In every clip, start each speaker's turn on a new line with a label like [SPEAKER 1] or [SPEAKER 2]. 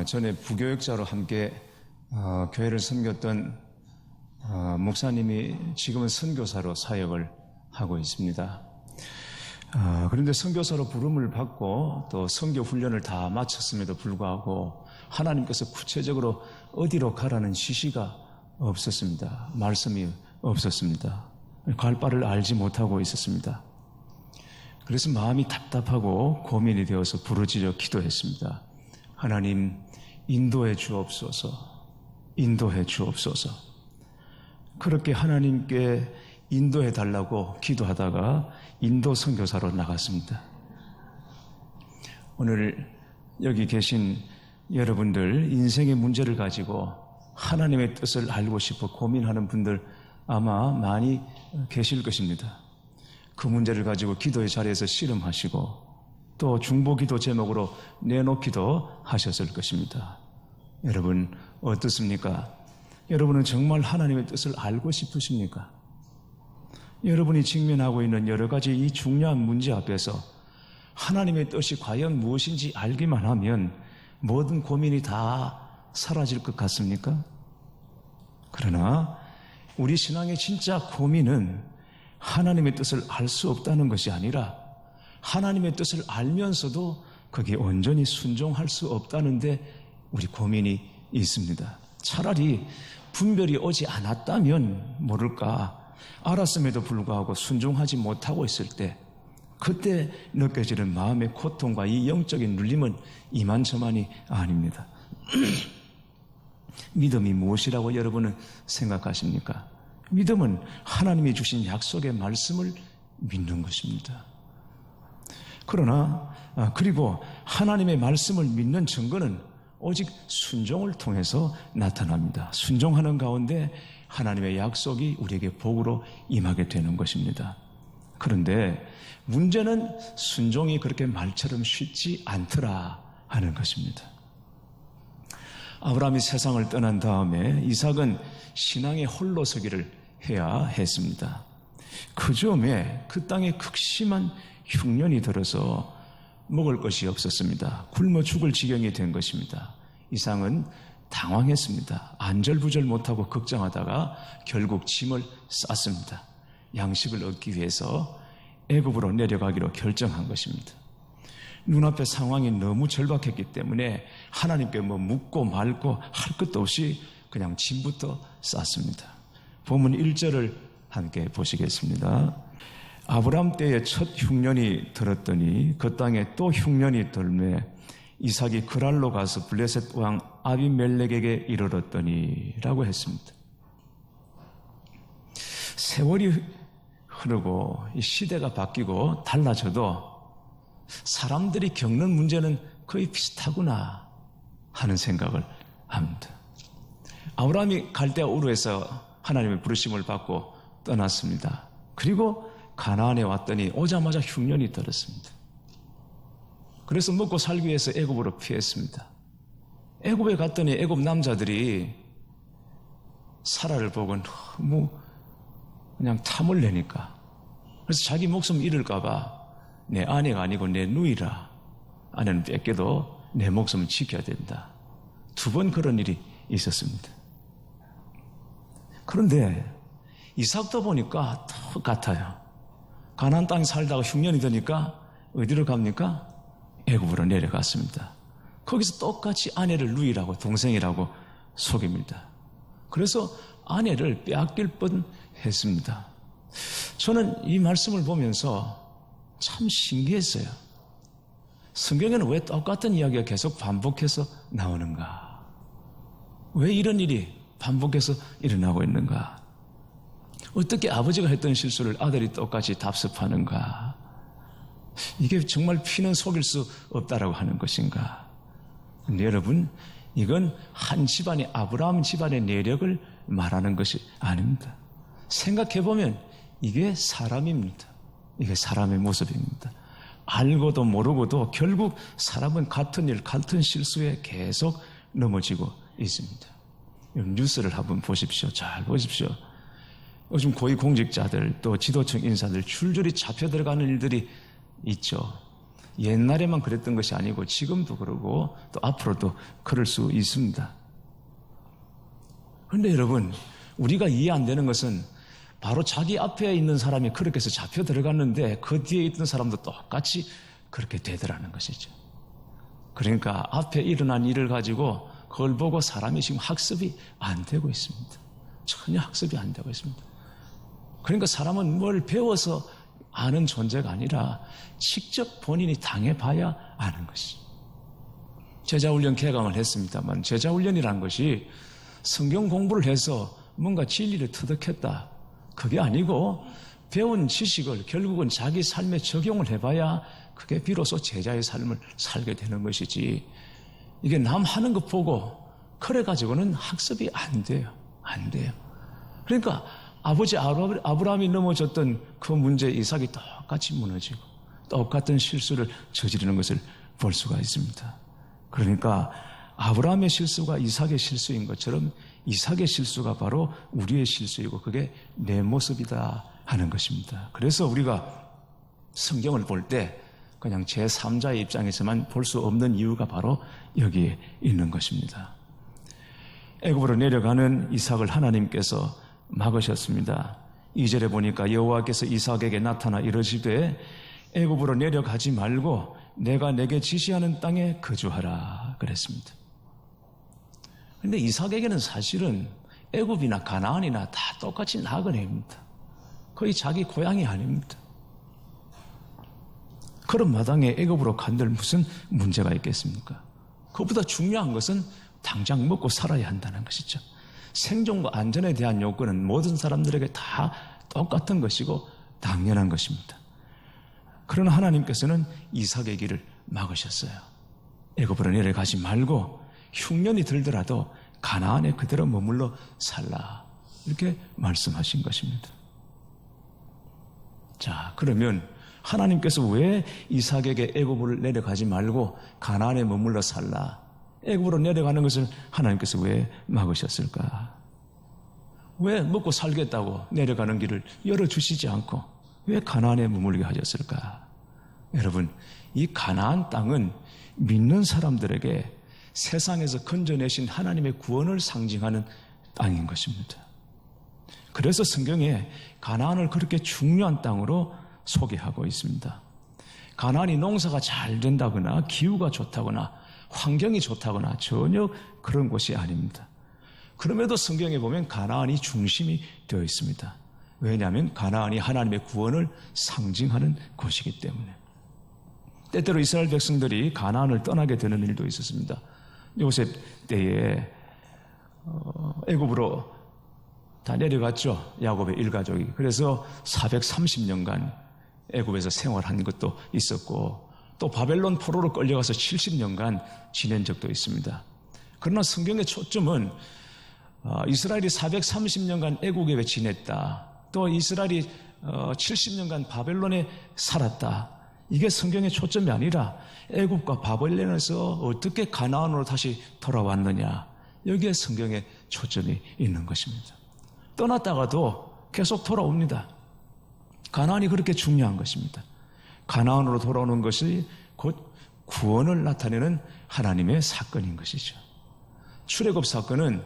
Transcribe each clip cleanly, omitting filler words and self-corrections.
[SPEAKER 1] 전에 부교육자로 함께 교회를 섬겼던 목사님이 지금은 선교사로 사역을 하고 있습니다. 그런데 선교사로 부름을 받고 또 선교 훈련을 다 마쳤음에도 불구하고 하나님께서 구체적으로 어디로 가라는 지시가 없었습니다. 말씀이 없었습니다. 갈 바를 알지 못하고 있었습니다. 그래서 마음이 답답하고 고민이 되어서 부르짖어 기도했습니다. 하나님, 인도해 주옵소서, 인도해 주옵소서. 그렇게 하나님께 인도해 달라고 기도하다가 인도 선교사로 나갔습니다. 오늘 여기 계신 여러분들, 인생의 문제를 가지고 하나님의 뜻을 알고 싶어 고민하는 분들 아마 많이 계실 것입니다. 그 문제를 가지고 기도의 자리에서 씨름하시고 또 중보기도 제목으로 내놓기도 하셨을 것입니다. 여러분 어떻습니까? 여러분은 정말 하나님의 뜻을 알고 싶으십니까? 여러분이 직면하고 있는 여러 가지 이 중요한 문제 앞에서 하나님의 뜻이 과연 무엇인지 알기만 하면 모든 고민이 다 사라질 것 같습니까? 그러나 우리 신앙의 진짜 고민은 하나님의 뜻을 알 수 없다는 것이 아니라 하나님의 뜻을 알면서도 거기에 온전히 순종할 수 없다는데 우리 고민이 있습니다. 차라리 분별이 오지 않았다면 모를까, 알았음에도 불구하고 순종하지 못하고 있을 때 그때 느껴지는 마음의 고통과 이 영적인 눌림은 이만저만이 아닙니다. 믿음이 무엇이라고 여러분은 생각하십니까? 믿음은 하나님이 주신 약속의 말씀을 믿는 것입니다. 그러나 그리고 하나님의 말씀을 믿는 증거는 오직 순종을 통해서 나타납니다. 순종하는 가운데 하나님의 약속이 우리에게 복으로 임하게 되는 것입니다. 그런데 문제는 순종이 그렇게 말처럼 쉽지 않더라 하는 것입니다. 아브라함이 세상을 떠난 다음에 이삭은 신앙의 홀로서기를 해야 했습니다. 그 즈음에 그 땅에 극심한 흉년이 들어서 먹을 것이 없었습니다. 굶어 죽을 지경이 된 것입니다. 이삭은 당황했습니다. 안절부절 못하고 걱정하다가 결국 짐을 쌌습니다. 양식을 얻기 위해서 애굽으로 내려가기로 결정한 것입니다. 눈앞의 상황이 너무 절박했기 때문에 하나님께 묻고 말고 할 것도 없이 그냥 짐부터 쌌습니다. 본문 1절을 함께 보시겠습니다. 아브람 때에 첫 흉년이 들었더니 그 땅에 또 흉년이 들매 이삭이 그랄로 가서 블레셋 왕 아비멜렉에게 이르렀더니 라고 했습니다. 세월이 흐르고 이 시대가 바뀌고 달라져도 사람들이 겪는 문제는 거의 비슷하구나 하는 생각을 합니다. 아브라함이 갈대아 우르에서 하나님의 부르심을 받고 떠났습니다. 그리고 가나안에 왔더니 오자마자 흉년이 들었습니다. 그래서 먹고 살기 위해서 애굽으로 피했습니다. 애굽에 갔더니 애굽 남자들이 사라를 보고 너무 그냥 탐을 내니까, 그래서 자기 목숨 잃을까 봐 내 아내가 아니고 내 누이라, 아내는 뺏겨도 내 목숨을 지켜야 된다. 2번 그런 일이 있었습니다. 그런데 이삭도 보니까 똑같아요. 가나안 땅에 살다가 흉년이 되니까 어디로 갑니까? 애굽으로 내려갔습니다. 거기서 똑같이 아내를 누이라고 동생이라고 속입니다. 그래서 아내를 빼앗길 뻔했습니다. 저는 이 말씀을 보면서 참 신기했어요. 성경에는 왜 똑같은 이야기가 계속 반복해서 나오는가? 왜 이런 일이 반복해서 일어나고 있는가? 어떻게 아버지가 했던 실수를 아들이 똑같이 답습하는가? 이게 정말 피는 속일 수 없다라고 하는 것인가? 근데 여러분, 이건 한 집안의 아브라함 집안의 내력을 말하는 것이 아닙니다. 생각해보면 이게 사람입니다. 이게 사람의 모습입니다. 알고도 모르고도 결국 사람은 같은 일, 같은 실수에 계속 넘어지고 있습니다. 뉴스를 한번 보십시오. 잘 보십시오. 요즘 고위공직자들 또 지도층 인사들 줄줄이 잡혀 들어가는 일들이 있죠. 옛날에만 그랬던 것이 아니고 지금도 그러고 또 앞으로도 그럴 수 있습니다. 그런데 여러분, 우리가 이해 안 되는 것은 바로 자기 앞에 있는 사람이 그렇게 해서 잡혀 들어갔는데 그 뒤에 있던 사람도 똑같이 그렇게 되더라는 것이죠. 그러니까 앞에 일어난 일을 가지고 그걸 보고 사람이 지금 학습이 안 되고 있습니다. 전혀 학습이 안 되고 있습니다. 그러니까 사람은 뭘 배워서 아는 존재가 아니라 직접 본인이 당해봐야 아는 것이. 제자훈련 개강을 했습니다만 제자훈련이라는 것이 성경 공부를 해서 뭔가 진리를 터득했다, 그게 아니고 배운 지식을 결국은 자기 삶에 적용을 해봐야 그게 비로소 제자의 삶을 살게 되는 것이지, 이게 남 하는 것 보고 그래가지고는 학습이 안 돼요. 안 돼요. 그러니까 아버지 아브라함이 넘어졌던 그 문제 이삭이 똑같이 무너지고 똑같은 실수를 저지르는 것을 볼 수가 있습니다. 그러니까 아브라함의 실수가 이삭의 실수인 것처럼 이삭의 실수가 바로 우리의 실수이고 그게 내 모습이다 하는 것입니다. 그래서 우리가 성경을 볼 때 그냥 제3자의 입장에서만 볼 수 없는 이유가 바로 여기에 있는 것입니다. 애굽으로 내려가는 이삭을 하나님께서 막으셨습니다. 2절에 보니까 여호와께서 이삭에게 나타나 이르시되 애굽으로 내려가지 말고 내가 내게 지시하는 땅에 거주하라 그랬습니다. 그런데 이삭에게는 사실은 애굽이나 가나안이나 다 똑같이 나그네입니다. 거의 자기 고향이 아닙니다. 그런 마당에 애굽으로 간들 무슨 문제가 있겠습니까? 그보다 중요한 것은 당장 먹고 살아야 한다는 것이죠. 생존과 안전에 대한 요건은 모든 사람들에게 다 똑같은 것이고 당연한 것입니다. 그러나 하나님께서는 이삭의 길을 막으셨어요. 애굽으로 내려가지 말고 흉년이 들더라도 가나안에 그대로 머물러 살라, 이렇게 말씀하신 것입니다. 자, 그러면 하나님께서 왜 이삭에게 애굽으로 내려가지 말고 가나안에 머물러 살라, 애굽으로 내려가는 것을 하나님께서 왜 막으셨을까? 왜 먹고 살겠다고 내려가는 길을 열어주시지 않고 왜 가나안에 머물게 하셨을까? 여러분, 이 가나안 땅은 믿는 사람들에게 세상에서 건져내신 하나님의 구원을 상징하는 땅인 것입니다. 그래서 성경에 가나안을 그렇게 중요한 땅으로 소개하고 있습니다. 가나안이 농사가 잘 된다거나 기후가 좋다거나 환경이 좋다거나 전혀 그런 곳이 아닙니다. 그럼에도 성경에 보면 가나안이 중심이 되어 있습니다. 왜냐하면 가나안이 하나님의 구원을 상징하는 곳이기 때문에. 때때로 이스라엘 백성들이 가나안을 떠나게 되는 일도 있었습니다. 요셉 때에 애굽으로 다 내려갔죠. 야곱의 일가족이. 그래서 430년간 애굽에서 생활한 것도 있었고 또 바벨론 포로로 끌려가서 70년간 지낸 적도 있습니다. 그러나 성경의 초점은 이스라엘이 430년간 애국에 지냈다, 또 이스라엘이 70년간 바벨론에 살았다, 이게 성경의 초점이 아니라 애국과 바벨론에서 어떻게 가나안으로 다시 돌아왔느냐, 여기에 성경의 초점이 있는 것입니다. 떠났다가도 계속 돌아옵니다. 가나안이 그렇게 중요한 것입니다. 가나안으로 돌아오는 것이 곧 구원을 나타내는 하나님의 사건인 것이죠. 출애굽 사건은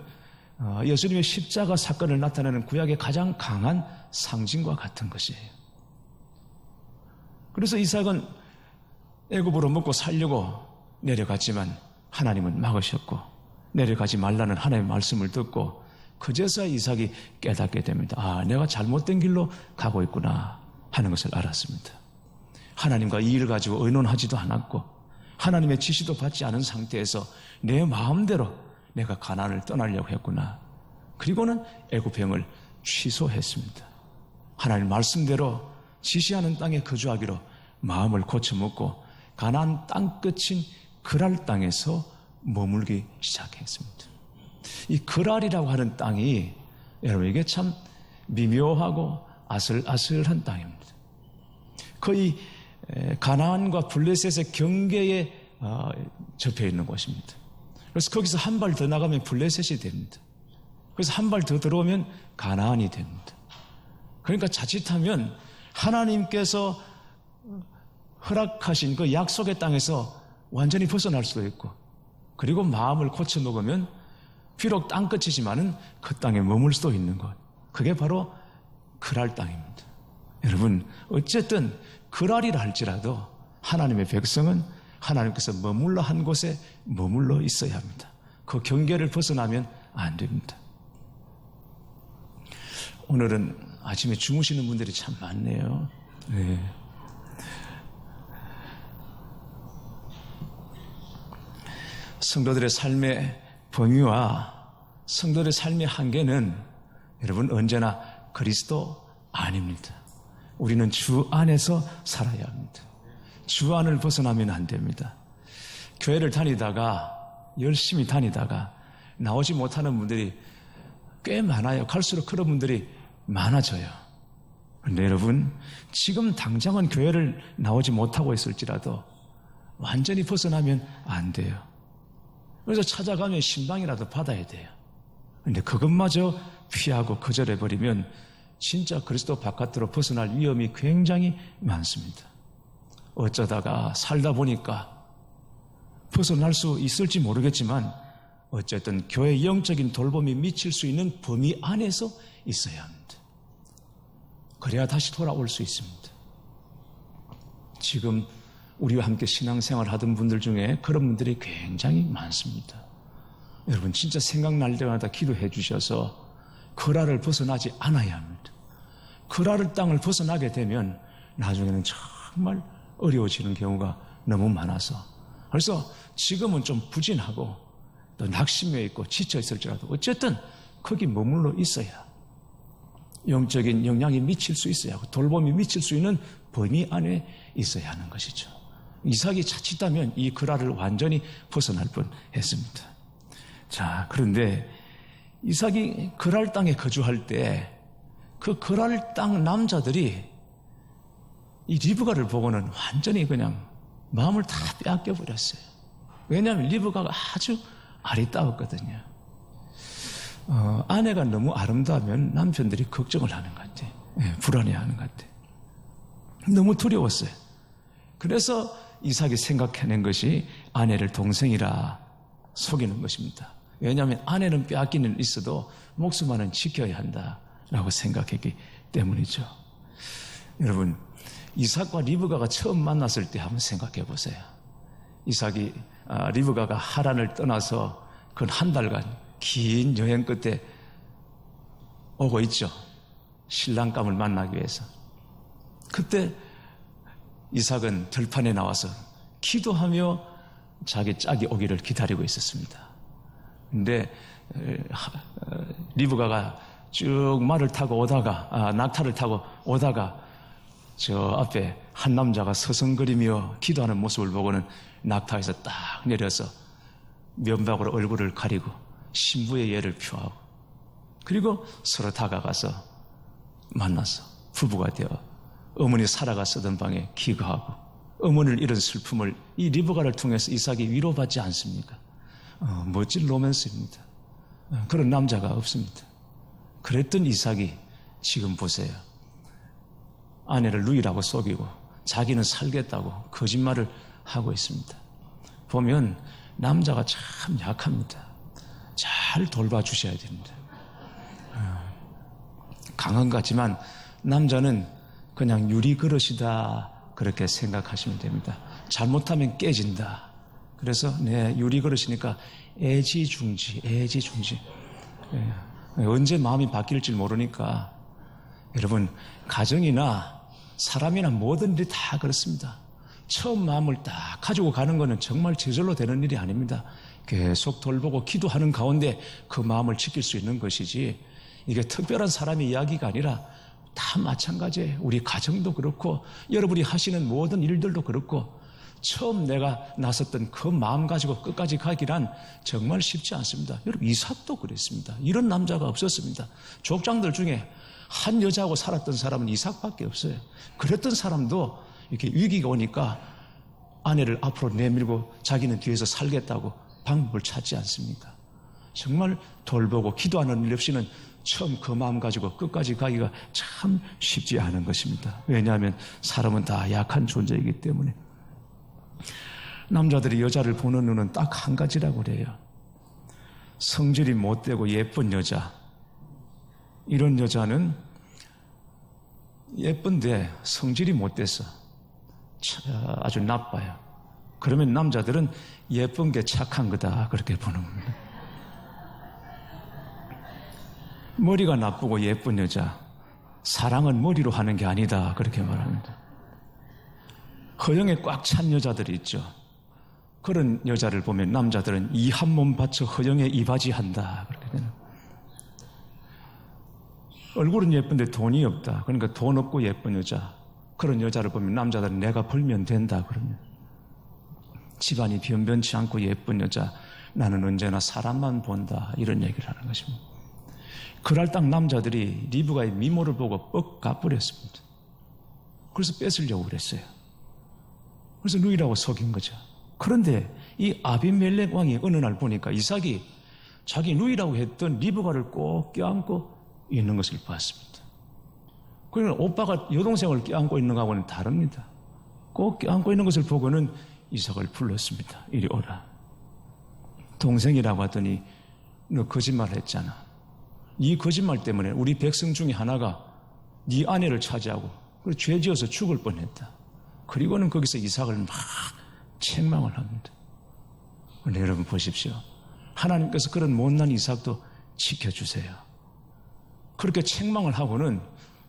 [SPEAKER 1] 예수님의 십자가 사건을 나타내는 구약의 가장 강한 상징과 같은 것이에요. 그래서 이삭은 애굽으로 먹고 살려고 내려갔지만 하나님은 막으셨고, 내려가지 말라는 하나님의 말씀을 듣고 그제서야 이삭이 깨닫게 됩니다. 아, 내가 잘못된 길로 가고 있구나 하는 것을 알았습니다. 하나님과 이 일을 가지고 의논하지도 않았고 하나님의 지시도 받지 않은 상태에서 내 마음대로 내가 가나안을 떠나려고 했구나. 그리고는 애굽행을 취소했습니다. 하나님 말씀대로 지시하는 땅에 거주하기로 마음을 고쳐먹고 가나안 땅 끝인 그랄 땅에서 머물기 시작했습니다. 이 그랄이라고 하는 땅이 여러분 이게 참 미묘하고 아슬아슬한 땅입니다. 거의 가나안과 블레셋의 경계에 접해 있는 곳입니다. 그래서 거기서 한 발 더 나가면 블레셋이 됩니다. 그래서 한 발 더 들어오면 가나안이 됩니다. 그러니까 자칫하면 하나님께서 허락하신 그 약속의 땅에서 완전히 벗어날 수도 있고, 그리고 마음을 고쳐 먹으면 비록 땅끝이지만은 그 땅에 머물 수도 있는 것. 그게 바로 그랄 땅입니다. 여러분, 어쨌든 그랄이라 할지라도 하나님의 백성은 하나님께서 머물러 한 곳에 머물러 있어야 합니다. 그 경계를 벗어나면 안 됩니다. 오늘은 아침에 주무시는 분들이 참 많네요. 네. 성도들의 삶의 범위와 성도들의 삶의 한계는 여러분 언제나 그리스도 안입니다. 우리는 주 안에서 살아야 합니다. 주 안을 벗어나면 안 됩니다. 교회를 다니다가 열심히 다니다가 나오지 못하는 분들이 꽤 많아요. 갈수록 그런 분들이 많아져요. 그런데 여러분, 지금 당장은 교회를 나오지 못하고 있을지라도 완전히 벗어나면 안 돼요. 그래서 찾아가면 신방이라도 받아야 돼요. 그런데 그것마저 피하고 거절해버리면 진짜 그리스도 바깥으로 벗어날 위험이 굉장히 많습니다. 어쩌다가 살다 보니까 벗어날 수 있을지 모르겠지만 어쨌든 교회의 영적인 돌봄이 미칠 수 있는 범위 안에서 있어야 합니다. 그래야 다시 돌아올 수 있습니다. 지금 우리와 함께 신앙생활 하던 분들 중에 그런 분들이 굉장히 많습니다. 여러분 진짜 생각날 때마다 기도해 주셔서 그랄을 벗어나지 않아야 합니다. 그랄을 땅을 벗어나게 되면 나중에는 정말 어려워지는 경우가 너무 많아서, 그래서 지금은 좀 부진하고 또 낙심해 있고 지쳐 있을지라도 어쨌든 거기 머물러 있어야 영적인 영향이 미칠 수 있어야 하고 돌봄이 미칠 수 있는 범위 안에 있어야 하는 것이죠. 이삭이 자칫하면 이 그랄을 완전히 벗어날 뻔했습니다. 자, 그런데 이삭이 그랄 땅에 거주할 때 그 그랄 땅 남자들이 이 리브가를 보고는 완전히 그냥 마음을 다 빼앗겨 버렸어요. 왜냐하면 리브가가 아주 아리따웠거든요. 아내가 너무 아름다우면 남편들이 걱정을 하는 것 같아요. 불안해하는 것 같아요. 너무 두려웠어요. 그래서 이삭이 생각해낸 것이 아내를 동생이라 속이는 것입니다. 왜냐하면 아내는 빼앗기는 있어도 목숨만은 지켜야 한다라고 생각했기 때문이죠. 여러분, 이삭과 리브가가 처음 만났을 때 한번 생각해 보세요. 이삭이 리브가가 하란을 떠나서 그 한 달간 긴 여행 끝에 오고 있죠. 신랑감을 만나기 위해서. 그때 이삭은 들판에 나와서 기도하며 자기 짝이 오기를 기다리고 있었습니다. 근데 리브가가 쭉 말을 타고 오다가 낙타를 타고 오다가 저 앞에 한 남자가 서성거리며 기도하는 모습을 보고는 낙타에서 딱 내려서 면박으로 얼굴을 가리고 신부의 예를 표하고 그리고 서로 다가가서 만나서 부부가 되어 어머니 사라가 쓰던 방에 기거하고 어머니를 잃은 슬픔을 이 리브가를 통해서 이삭이 위로받지 않습니까? 멋진 로맨스입니다. 그런 남자가 없습니다. 그랬던 이삭이 지금 보세요. 아내를 누이라고 속이고 자기는 살겠다고 거짓말을 하고 있습니다. 보면 남자가 참 약합니다. 잘 돌봐주셔야 됩니다. 강한 것 같지만 남자는 그냥 유리 그릇이다 그렇게 생각하시면 됩니다. 잘못하면 깨진다. 그래서 유리 그릇이니까 애지중지. 언제 마음이 바뀔지 모르니까 여러분 가정이나 사람이나 모든 일이 다 그렇습니다. 처음 마음을 딱 가지고 가는 것은 정말 저절로 되는 일이 아닙니다. 계속 돌보고 기도하는 가운데 그 마음을 지킬 수 있는 것이지 이게 특별한 사람의 이야기가 아니라 다 마찬가지예요. 우리 가정도 그렇고 여러분이 하시는 모든 일들도 그렇고 처음 내가 나섰던 그 마음 가지고 끝까지 가기란 정말 쉽지 않습니다. 여러분 이삭도 그랬습니다. 이런 남자가 없었습니다. 족장들 중에 한 여자하고 살았던 사람은 이삭밖에 없어요. 그랬던 사람도 이렇게 위기가 오니까 아내를 앞으로 내밀고 자기는 뒤에서 살겠다고 방법을 찾지 않습니까? 정말 돌보고 기도하는 일 없이는 처음 그 마음 가지고 끝까지 가기가 참 쉽지 않은 것입니다. 왜냐하면 사람은 다 약한 존재이기 때문에. 남자들이 여자를 보는 눈은 딱 한 가지라고 그래요. 성질이 못되고 예쁜 여자. 이런 여자는 예쁜데 성질이 못돼서 아주 나빠요. 그러면 남자들은 예쁜 게 착한 거다 그렇게 보는 겁니다. 머리가 나쁘고 예쁜 여자, 사랑은 머리로 하는 게 아니다 그렇게 말합니다. 허영에 꽉 찬 여자들이 있죠. 그런 여자를 보면 남자들은 이 한 몸 바쳐 허영에 이바지한다 그렇게 되는. 얼굴은 예쁜데 돈이 없다. 그러니까 돈 없고 예쁜 여자. 그런 여자를 보면 남자들은 내가 벌면 된다 그러면. 집안이 변변치 않고 예쁜 여자, 나는 언제나 사람만 본다 이런 얘기를 하는 것입니다. 그날 딱 남자들이 리브가의 미모를 보고 뻑 가버렸습니다. 그래서 뺏으려고 그랬어요. 그래서 누이라고 속인 거죠. 그런데 이 아비멜렉 왕이 어느 날 보니까 이삭이 자기 누이라고 했던 리브가를 꼭 껴안고 있는 것을 봤습니다. 그러니까 오빠가 여동생을 껴안고 있는 거하고는 다릅니다. 꼭 껴안고 있는 것을 보고는 이삭을 불렀습니다. 이리 오라. 동생이라고 하더니 너 거짓말 했잖아. 이 거짓말 때문에 우리 백성 중에 하나가 네 아내를 차지하고 죄 지어서 죽을 뻔했다. 그리고는 거기서 이삭을 막 책망을 합니다. 근데 여러분 보십시오. 하나님께서 그런 못난 이삭도 지켜주세요. 그렇게 책망을 하고는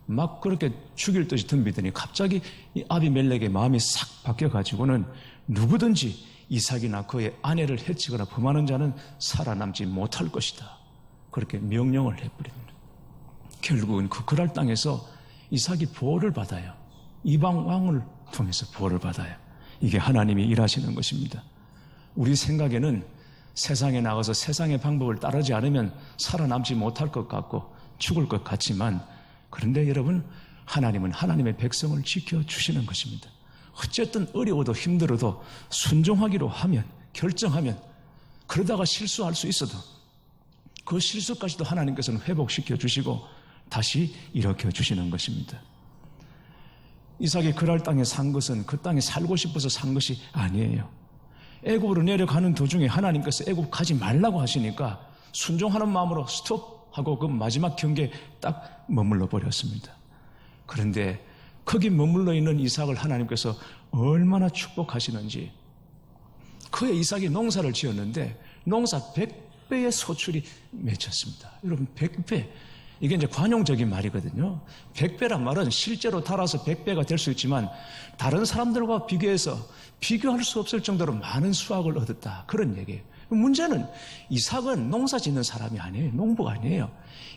[SPEAKER 1] 막 그렇게 죽일 듯이 덤비더니 갑자기 이 아비멜렉의 마음이 싹 바뀌어가지고는 누구든지 이삭이나 그의 아내를 해치거나 범하는 자는 살아남지 못할 것이다. 그렇게 명령을 해버립니다. 결국은 그 그랄 땅에서 이삭이 보호를 받아요. 이방 왕을 통해서 보호를 받아요. 이게 하나님이 일하시는 것입니다. 우리 생각에는 세상에 나가서 세상의 방법을 따르지 않으면 살아남지 못할 것 같고 죽을 것 같지만, 그런데 여러분, 하나님은 하나님의 백성을 지켜주시는 것입니다. 어쨌든 어려워도 힘들어도 순종하기로 하면, 결정하면, 그러다가 실수할 수 있어도 그 실수까지도 하나님께서는 회복시켜 주시고 다시 일으켜 주시는 것입니다. 이삭이 그랄 땅에 산 것은 그 땅에 살고 싶어서 산 것이 아니에요. 애굽으로 내려가는 도중에 하나님께서 애굽 가지 말라고 하시니까 순종하는 마음으로 스톱하고 그 마지막 경계에 딱 머물러 버렸습니다. 그런데 거기 머물러 있는 이삭을 하나님께서 얼마나 축복하시는지, 그의 이삭이 농사를 지었는데 농사 100배의 소출이 맺혔습니다. 여러분, 100배. 이게 이제 관용적인 말이거든요. 100배란 말은 실제로 달아서 100배가 될 수 있지만 다른 사람들과 비교해서 비교할 수 없을 정도로 많은 수확을 얻었다. 그런 얘기예요. 문제는 이삭은 농사 짓는 사람이 아니에요. 농부가 아니에요.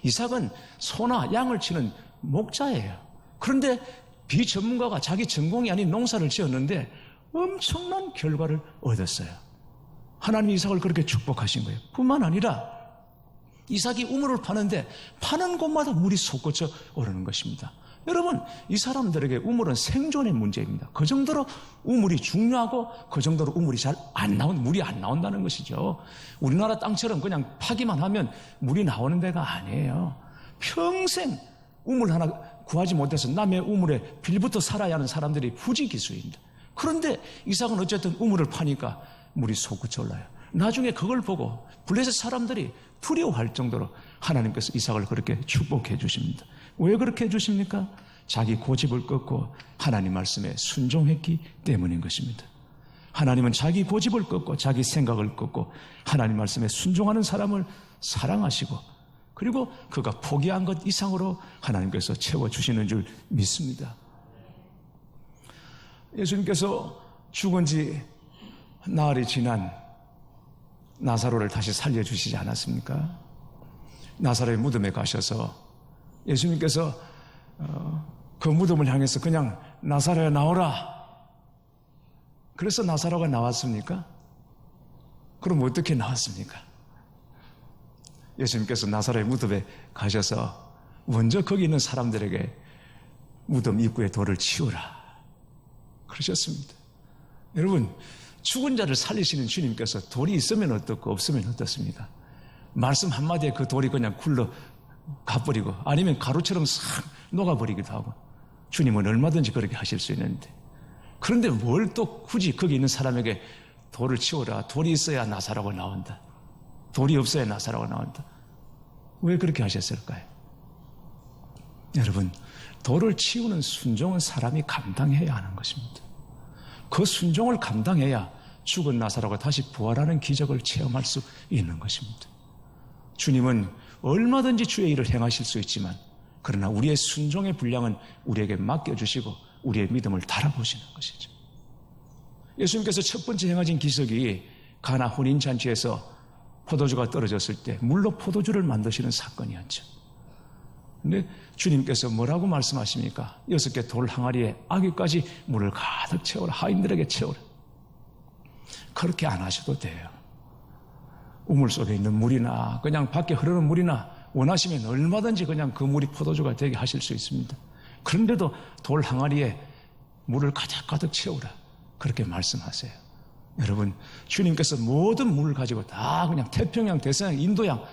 [SPEAKER 1] 이삭은 소나 양을 치는 목자예요. 그런데 비전문가가 자기 전공이 아닌 농사를 지었는데 엄청난 결과를 얻었어요. 하나님이 이삭을 그렇게 축복하신 거예요. 뿐만 아니라 이삭이 우물을 파는데 파는 곳마다 물이 솟구쳐 오르는 것입니다. 여러분, 이 사람들에게 우물은 생존의 문제입니다. 그 정도로 우물이 중요하고 그 정도로 우물이 잘 안 물이 안 나온다는 것이죠. 우리나라 땅처럼 그냥 파기만 하면 물이 나오는 데가 아니에요. 평생 우물 하나 구하지 못해서 남의 우물에 빌부터 살아야 하는 사람들이 부지기수입니다. 그런데 이삭은 어쨌든 우물을 파니까 물이 솟구쳐 올라요. 나중에 그걸 보고 블레셋 사람들이 두려워할 정도로 하나님께서 이삭을 그렇게 축복해 주십니다. 왜 그렇게 해주십니까? 자기 고집을 꺾고 하나님 말씀에 순종했기 때문인 것입니다. 하나님은 자기 고집을 꺾고 자기 생각을 꺾고 하나님 말씀에 순종하는 사람을 사랑하시고, 그리고 그가 포기한 것 이상으로 하나님께서 채워주시는 줄 믿습니다. 예수님께서 죽은 지 나흘이 지난 나사로를 다시 살려주시지 않았습니까? 나사로의 무덤에 가셔서 예수님께서 그 무덤을 향해서 그냥 나사로야 나오라. 그래서 나사로가 나왔습니까? 그럼 어떻게 나왔습니까? 예수님께서 나사로의 무덤에 가셔서 먼저 거기 있는 사람들에게 무덤 입구에 돌을 치우라 그러셨습니다. 여러분, 죽은 자를 살리시는 주님께서 돌이 있으면 어떻고 없으면 어떻습니까? 말씀 한마디에 그 돌이 그냥 굴러 가버리고 아니면 가루처럼 싹 녹아버리기도 하고 주님은 얼마든지 그렇게 하실 수 있는데 그런데 뭘 또 굳이 거기 있는 사람에게 돌을 치워라. 돌이 있어야 나사라고 나온다. 돌이 없어야 나사라고 나온다. 왜 그렇게 하셨을까요? 여러분, 돌을 치우는 순종은 사람이 감당해야 하는 것입니다. 그 순종을 감당해야 죽은 나사로가 다시 부활하는 기적을 체험할 수 있는 것입니다. 주님은 얼마든지 주의 일을 행하실 수 있지만 그러나 우리의 순종의 분량은 우리에게 맡겨주시고 우리의 믿음을 달아보시는 것이죠. 예수님께서 첫 번째 행하신 기적이 가나 혼인잔치에서 포도주가 떨어졌을 때 물로 포도주를 만드시는 사건이었죠. 근데 주님께서 뭐라고 말씀하십니까? 6개 돌 항아리에 아귀까지 물을 가득 채워라. 하인들에게 채워라. 그렇게 안 하셔도 돼요. 우물 속에 있는 물이나 그냥 밖에 흐르는 물이나 원하시면 얼마든지 그냥 그 물이 포도주가 되게 하실 수 있습니다. 그런데도 돌 항아리에 물을 가득 채우라. 그렇게 말씀하세요. 여러분, 주님께서 모든 물을 가지고 다 그냥 태평양, 대서양, 인도양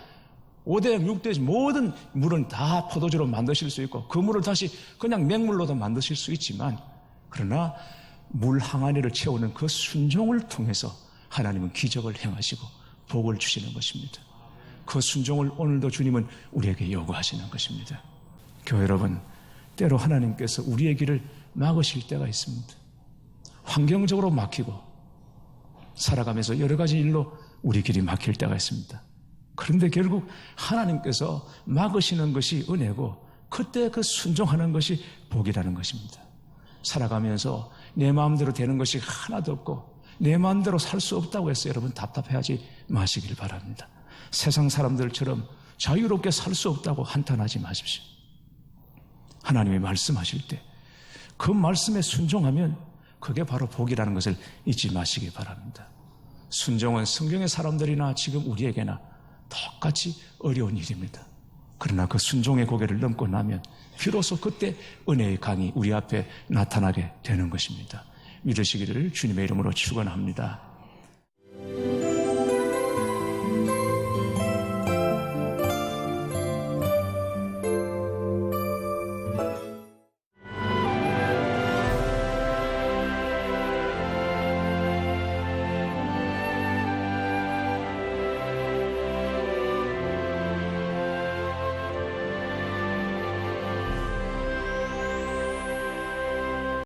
[SPEAKER 1] 5대양, 6대양 모든 물은 다 포도주로 만드실 수 있고 그 물을 다시 그냥 맹물로도 만드실 수 있지만 그러나 물 항아리를 채우는 그 순종을 통해서 하나님은 기적을 행하시고 복을 주시는 것입니다. 그 순종을 오늘도 주님은 우리에게 요구하시는 것입니다. 교회 여러분, 때로 하나님께서 우리의 길을 막으실 때가 있습니다. 환경적으로 막히고 살아가면서 여러 가지 일로 우리 길이 막힐 때가 있습니다. 그런데 결국 하나님께서 막으시는 것이 은혜고 그때 그 순종하는 것이 복이라는 것입니다. 살아가면서 내 마음대로 되는 것이 하나도 없고 내 마음대로 살 수 없다고 해서 여러분 답답해하지 마시길 바랍니다. 세상 사람들처럼 자유롭게 살 수 없다고 한탄하지 마십시오. 하나님이 말씀하실 때 그 말씀에 순종하면 그게 바로 복이라는 것을 잊지 마시기 바랍니다. 순종은 성경의 사람들이나 지금 우리에게나 똑같이 어려운 일입니다. 그러나 그 순종의 고개를 넘고 나면 비로소 그때 은혜의 강이 우리 앞에 나타나게 되는 것입니다. 믿으시기를 주님의 이름으로 축원합니다.